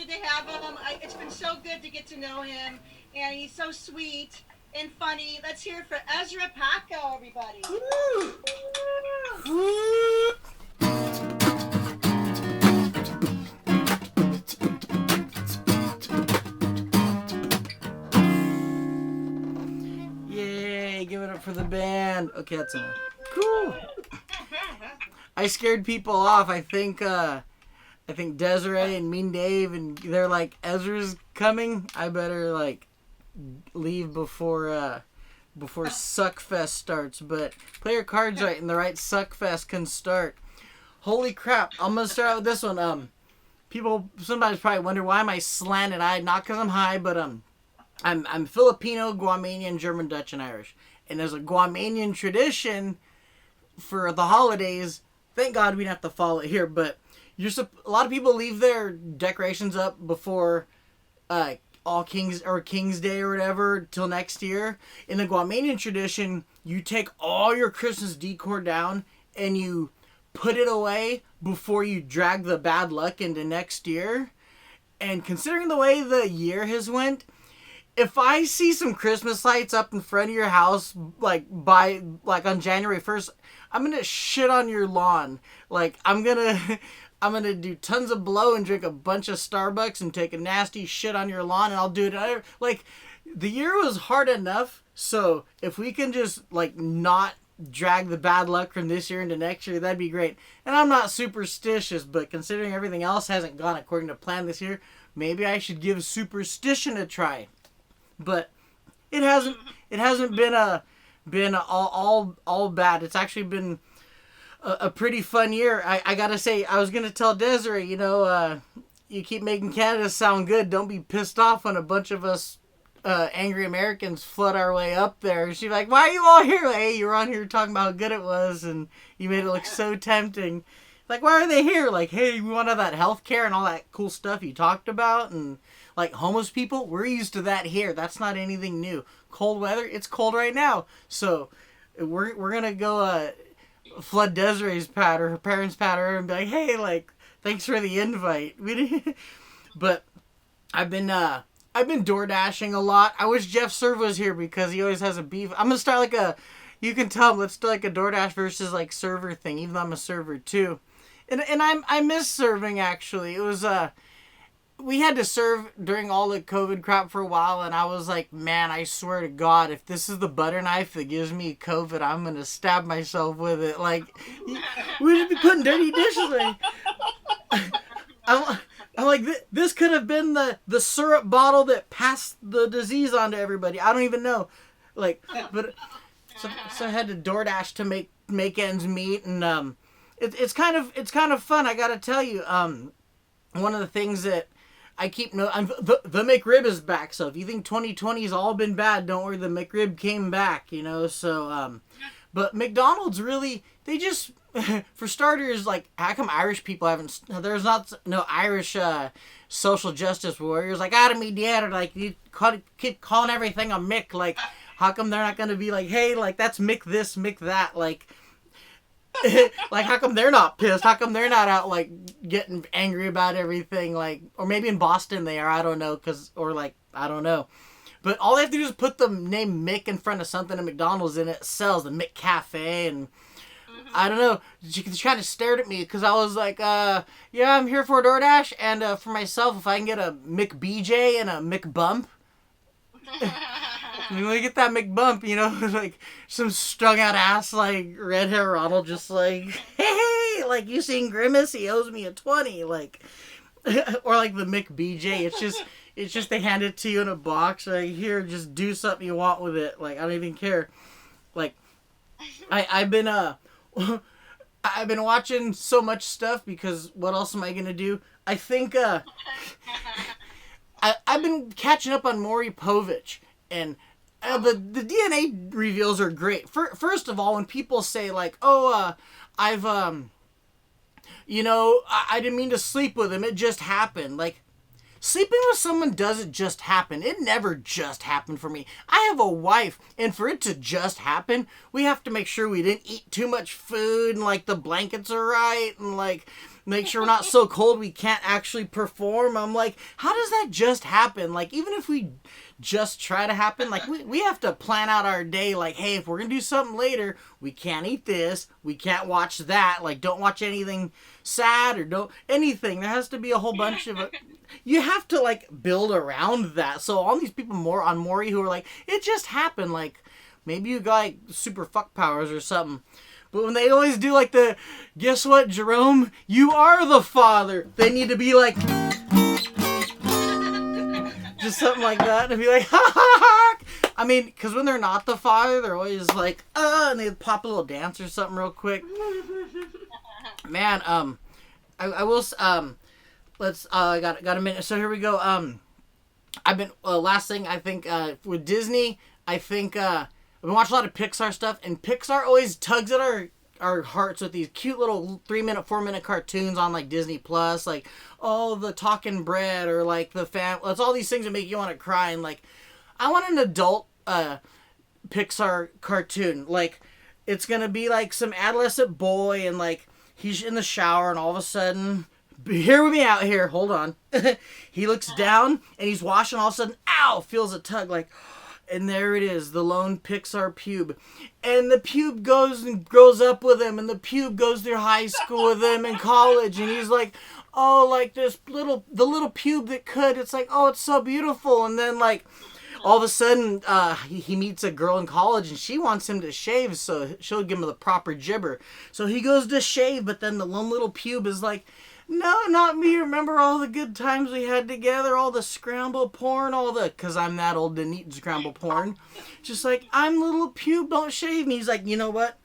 to have him. It's been so good to get to know him, and he's so sweet and funny. Let's hear it for Ezra Paco, everybody. Woo! Woo! Yay, give it up for the band. Okay, that's enough. Cool. I scared people off. I think Desiree and Mean Dave, and they're like, Ezra's coming. I better like leave before Suckfest starts. But play your cards right, and the right Suckfest can start. Holy crap! I'm gonna start out with this one. Somebody's probably wonder why am I slanted-eyed? Not because I'm high, but I'm Filipino, Guamanian, German, Dutch, and Irish. And there's a Guamanian tradition for the holidays. Thank God we don't have to follow it here, but a lot of people leave their decorations up before All Kings or King's Day or whatever till next year. In the Guamanian tradition, you take all your Christmas decor down and you put it away before you drag the bad luck into next year. And considering the way the year has went, if I see some Christmas lights up in front of your house, like on January 1st, I'm gonna shit on your lawn. Like I'm gonna do tons of blow and drink a bunch of Starbucks and take a nasty shit on your lawn, and I'll do it. Like the year was hard enough, so if we can just like not drag the bad luck from this year into next year, that'd be great. And I'm not superstitious, but considering everything else hasn't gone according to plan this year, maybe I should give superstition a try. But it hasn't been all bad. It's actually been a pretty fun year. I gotta say, I was gonna tell Desiree, you keep making Canada sound good. Don't be pissed off when a bunch of us angry Americans flood our way up there. She's like, why are you all here? Like, hey, you were on here talking about how good it was, and you made it look so tempting. Like, why are they here? Like, hey, we want to have that health care and all that cool stuff you talked about, and like homeless people, we're used to that here. That's not anything new. Cold weather, it's cold right now. So we're gonna go flood Desiree's pad or her parents' pad and be like, hey, like, thanks for the invite. But I've been door dashing a lot. I wish Jeff Serve was here because he always has a beef. I'm gonna start you can tell him, let's do like a DoorDash versus like server thing, even though I'm a server too. And I miss serving actually. It was we had to serve during all the COVID crap for a while, and I was like, man, I swear to God, if this is the butter knife that gives me COVID, I'm gonna stab myself with it. Like, we'd just be putting dirty dishes in. I'm like, this could have been the syrup bottle that passed the disease on to everybody. I don't even know. Like, but so I had to DoorDash to make ends meet, and it's kind of fun. I gotta tell you, one of the things that I keep the McRib is back. So if you think 2020's all been bad, don't worry, the McRib came back. So but McDonald's really, they just, for starters, like, how come Irish people there's not no Irish social justice warriors like Adam Mediator, like you keep calling everything a Mick, like how come they're not gonna be like, hey, like that's Mick this, Mick that, like like how come they're not pissed? How come they're not out like getting angry about everything? Like, or maybe in Boston they are, I don't know, I don't know. But all they have to do is put the name Mick in front of something at McDonald's and it sells, the Mick Cafe, and I don't know. She kind of stared at me because I was like, yeah, I'm here for a DoorDash, and for myself, if I can get a McBJ and a McBump. When we get that McBump, like some strung out ass, like red hair Ronald, just like, hey, like you seen Grimace? He owes me a 20, like, or like the McBJ. It's just they hand it to you in a box, like, here, just do something you want with it. Like, I don't even care. Like, I've been watching so much stuff because what else am I gonna do? I think I've been catching up on Maury Povich, and the DNA reveals are great. First of all, when people say like, oh, I didn't mean to sleep with him, it just happened. Like, sleeping with someone doesn't just happen. It never just happened for me. I have a wife, and for it to just happen, we have to make sure we didn't eat too much food, and like the blankets are right, and like make sure we're not so cold we can't actually perform. I'm like, how does that just happen? Like, even if we just try to happen, like, we have to plan out our day. Like, hey, if we're gonna do something later, we can't eat this, we can't watch that. Like, don't watch anything sad or don't anything. There has to be a whole bunch of it. You have to, like, build around that. So all these people more on Maury who are like, it just happened. Like, maybe you got, like, super fuck powers or something. But when they always do, like, the, guess what, Jerome? You are the father. They need to be like, just something like that. And be like, ha ha ha. I mean, because when they're not the father, they're always like, and they pop a little dance or something real quick. Man, I will, let's, I got a minute. So here we go. I've been, last thing, I think, with Disney, I think, I've been watching a lot of Pixar stuff, and Pixar always tugs at our hearts with these cute little 3-minute, 4-minute cartoons on, like, Disney Plus, like, oh, the Talking Bread, or, like, the it's all these things that make you want to cry, and, like, I want an adult, Pixar cartoon, like, it's gonna be, like, some adolescent boy, and, like, he's in the shower, and all of a sudden, hear me out here, hold on, he looks down, and he's washing, all of a sudden, ow, feels a tug, like, and there it is, the lone Pixar pube. And the pube goes and grows up with him, and the pube goes through high school with him and college, and he's like, oh, like the little pube that could. It's like, oh, it's so beautiful. And then, like, all of a sudden, he meets a girl in college, and she wants him to shave, so she'll give him the proper gibber. So he goes to shave, but then the lone little pube is like, no, not me. Remember all the good times we had together, all the scramble porn, because I'm that old to eat scramble porn. Just like, I'm little pube, don't shave me. He's like, you know what?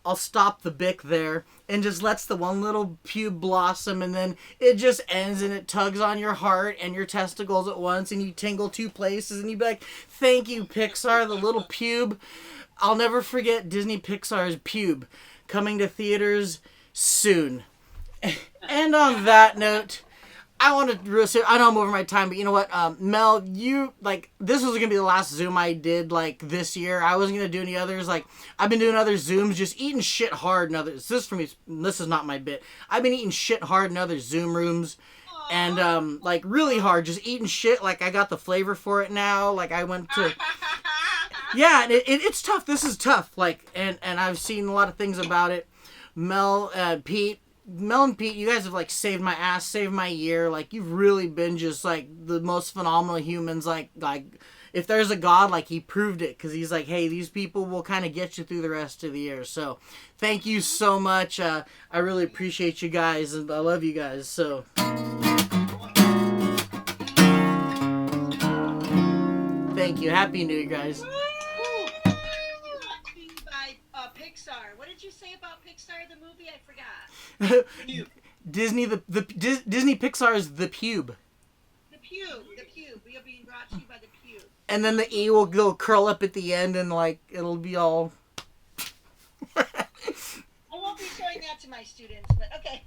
I'll stop the bick there, and just lets the one little pube blossom, and then it just ends, and it tugs on your heart and your testicles at once, and you tingle 2 places, and you be like, thank you, Pixar, the little pube. I'll never forget Disney Pixar's Pube, coming to theaters soon. And on that note, I want to, I know I'm over my time, but you know what, Mel, you, like, this was going to be the last Zoom I did, like, this year. I wasn't going to do any others. Like, I've been doing other Zooms, just eating shit hard in others. This for me, this is not my bit. I've been eating shit hard in other Zoom rooms, and, like, really hard, just eating shit. Like, I got the flavor for it now. Like, I went to, yeah, it's tough. This is tough. Like, and I've seen a lot of things about it. Mel and Pete, you guys have, like, saved my ass, saved my year. Like, you've really been just, like, the most phenomenal humans. Like, if there's a God, like, he proved it. Because he's like, hey, these people will kind of get you through the rest of the year. So, thank you so much. I really appreciate you guys. And I love you guys. So, thank you. Happy New Year, guys. Pixar. What did you say about Pixar, the movie? I forgot. Disney Pixar's The Pube. The Pube. We are being brought to you by the Pube. And then the E will go curl up at the end, and, like, it'll be all. I won't be showing that to my students, but okay.